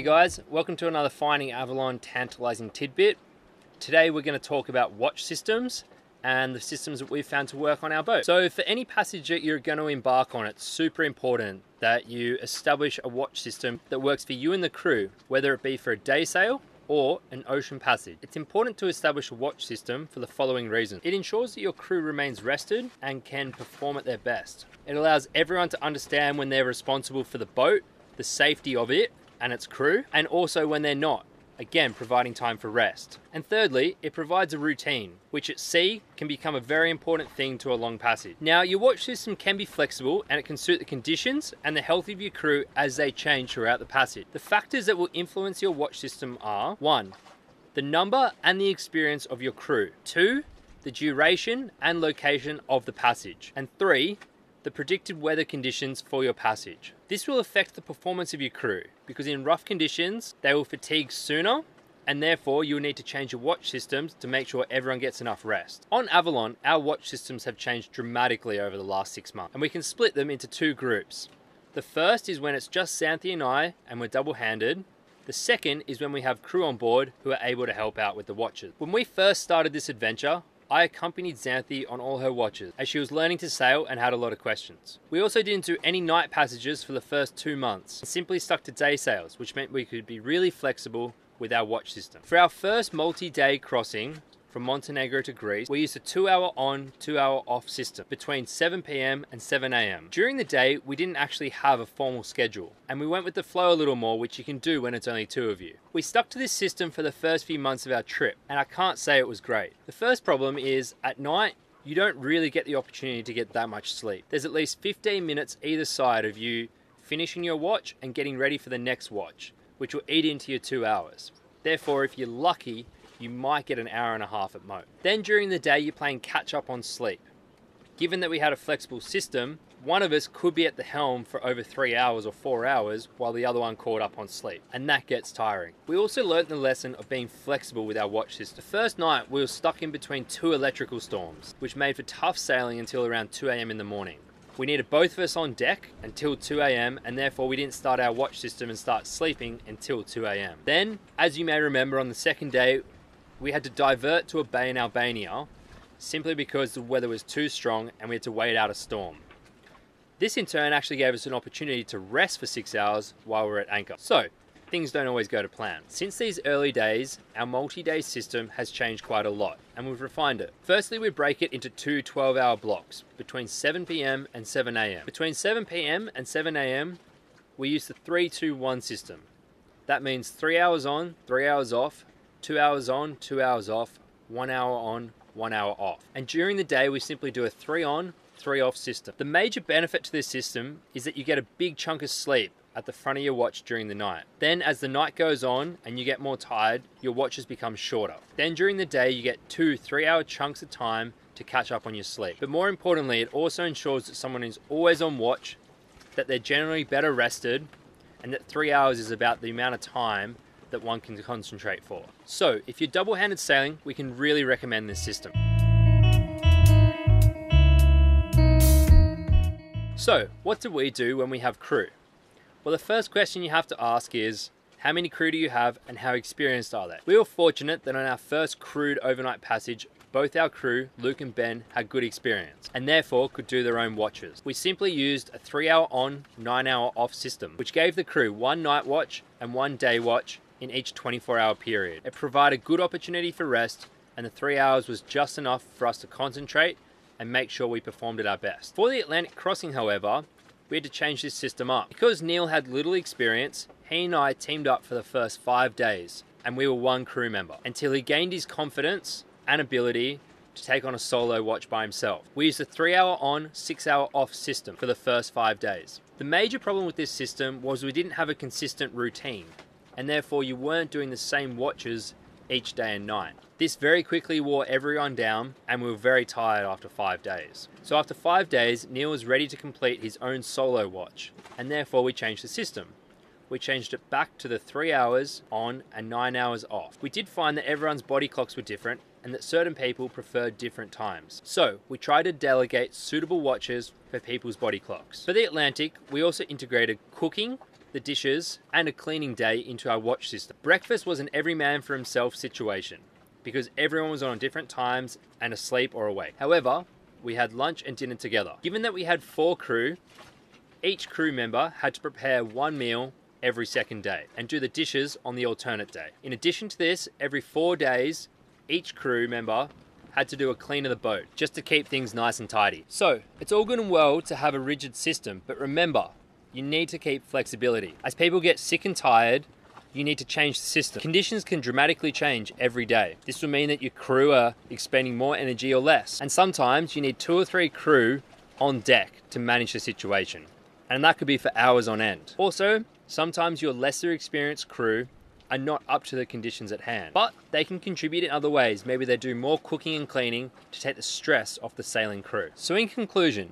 guys, welcome to another Finding Avalon tantalizing tidbit. Today we're going to talk about watch systems and the systems that we've found to work on our boat. So for any passage that you're going to embark on, it's super important that you establish a watch system that works for you and the crew, whether it be for a day sail or an ocean passage. It's important to establish a watch system for the following reasons. It ensures that your crew remains rested and can perform at their best. It allows everyone to understand when they're responsible for the boat, the safety of it and its crew, and also when they're not, again providing time for rest. And thirdly, it provides a routine, which at sea can become a very important thing to a long passage. Now, your watch system can be flexible and it can suit the conditions and the health of your crew as they change throughout the passage. The factors that will influence your watch system are: 1, the number and the experience of your crew; 2, the duration and location of the passage; and 3, the predicted weather conditions for your passage. This will affect the performance of your crew because in rough conditions, they will fatigue sooner and therefore you'll need to change your watch systems to make sure everyone gets enough rest. On Avalon, our watch systems have changed dramatically over the last 6 months and we can split them into 2 groups. The first is when it's just Xanthi and I and we're double-handed. The second is when we have crew on board who are able to help out with the watches. When we first started this adventure, I accompanied Xanthi on all her watches as she was learning to sail and had a lot of questions. We also didn't do any night passages for the first 2 months and simply stuck to day sails, which meant we could be really flexible with our watch system. For our first multi-day crossing from Montenegro to Greece, we used a 2-hour on, 2-hour off system between 7 PM and 7 AM. During the day, we didn't actually have a formal schedule, and we went with the flow a little more, which you can do when it's only 2 of you. We stuck to this system for the first few months of our trip, and I can't say it was great. The first problem is, at night, you don't really get the opportunity to get that much sleep. There's at least 15 minutes either side of you finishing your watch and getting ready for the next watch, which will eat into your 2 hours. Therefore, if you're lucky, you might get an hour and a half at most. Then during the day, you're playing catch up on sleep. Given that we had a flexible system, one of us could be at the helm for over 3 hours or 4 hours while the other one caught up on sleep, and that gets tiring. We also learned the lesson of being flexible with our watch system. The first night, we were stuck in between 2 electrical storms, which made for tough sailing until around 2 AM in the morning. We needed both of us on deck until 2 AM, and therefore we didn't start our watch system and start sleeping until 2 AM. Then, as you may remember, on the second day, we had to divert to a bay in Albania simply because the weather was too strong and we had to wait out a storm. This in turn actually gave us an opportunity to rest for 6 hours while we're at anchor. So, things don't always go to plan. Since these early days, our multi-day system has changed quite a lot and we've refined it. Firstly, we break it into 2 12-hour blocks between 7 PM and 7 AM. Between 7 PM and 7 AM, we use the 3-2-1 system. That means 3 hours on, 3 hours off, 2 hours on, 2 hours off, 1 hour on, 1 hour off. And during the day, we simply do a 3 on, 3 off system. The major benefit to this system is that you get a big chunk of sleep at the front of your watch during the night. Then as the night goes on and you get more tired, your watches become shorter. Then during the day, you get 2 3-hour chunks of time to catch up on your sleep. But more importantly, it also ensures that someone is always on watch, that they're generally better rested, and that 3 hours is about the amount of time that one can concentrate for. So if you're double-handed sailing, we can really recommend this system. So what do we do when we have crew? Well, the first question you have to ask is, how many crew do you have and how experienced are they? We were fortunate that on our first crewed overnight passage, both our crew, Luke and Ben, had good experience and therefore could do their own watches. We simply used a 3-hour on, 9-hour off system, which gave the crew 1 night watch and 1 day watch in each 24-hour period. It provided good opportunity for rest, and the 3 hours was just enough for us to concentrate and make sure we performed at our best. For the Atlantic crossing, however, we had to change this system up. Because Neil had little experience, he and I teamed up for the first 5 days, and we were 1 crew member, until he gained his confidence and ability to take on a solo watch by himself. We used a 3-hour on, 6-hour off system for the first 5 days. The major problem with this system was we didn't have a consistent routine, and therefore you weren't doing the same watches each day and night. This very quickly wore everyone down and we were very tired after 5 days. So after 5 days, Neil was ready to complete his own solo watch, and therefore we changed the system. We changed it back to the 3 hours on and 9 hours off. We did find that everyone's body clocks were different and that certain people preferred different times. So we tried to delegate suitable watches for people's body clocks. For the Atlantic, we also integrated cooking, the dishes, and a cleaning day into our watch system. Breakfast was an every man for himself situation because everyone was on different times and asleep or awake. However, we had lunch and dinner together. Given that we had 4 crew, each crew member had to prepare 1 meal every second day and do the dishes on the alternate day. In addition to this, every 4 days, each crew member had to do a clean of the boat just to keep things nice and tidy. So it's all good and well to have a rigid system, but remember, you need to keep flexibility. As people get sick and tired, you need to change the system. Conditions can dramatically change every day. This will mean that your crew are expending more energy or less. And sometimes you need 2 or 3 crew on deck to manage the situation. And that could be for hours on end. Also, sometimes your lesser experienced crew are not up to the conditions at hand, but they can contribute in other ways. Maybe they do more cooking and cleaning to take the stress off the sailing crew. So in conclusion,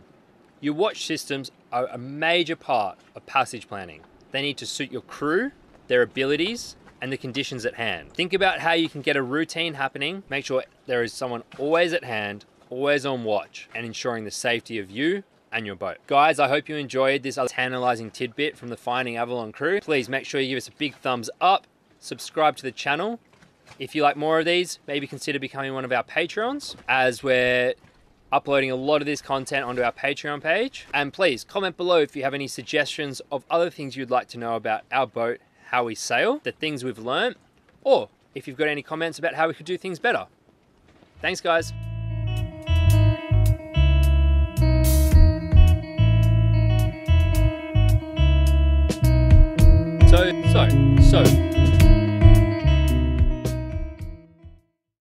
your watch systems are a major part of passage planning. They need to suit your crew, their abilities, and the conditions at hand. Think about how you can get a routine happening, make sure there is someone always at hand, always on watch, and ensuring the safety of you and your boat. Guys, I hope you enjoyed this tantalizing tidbit from the Finding Avalon crew. Please make sure you give us a big thumbs up, subscribe to the channel. If you like more of these, maybe consider becoming one of our Patreons, as we're uploading a lot of this content onto our Patreon page. And please comment below if you have any suggestions of other things you'd like to know about our boat, how we sail, the things we've learned, or if you've got any comments about how we could do things better. Thanks, guys. So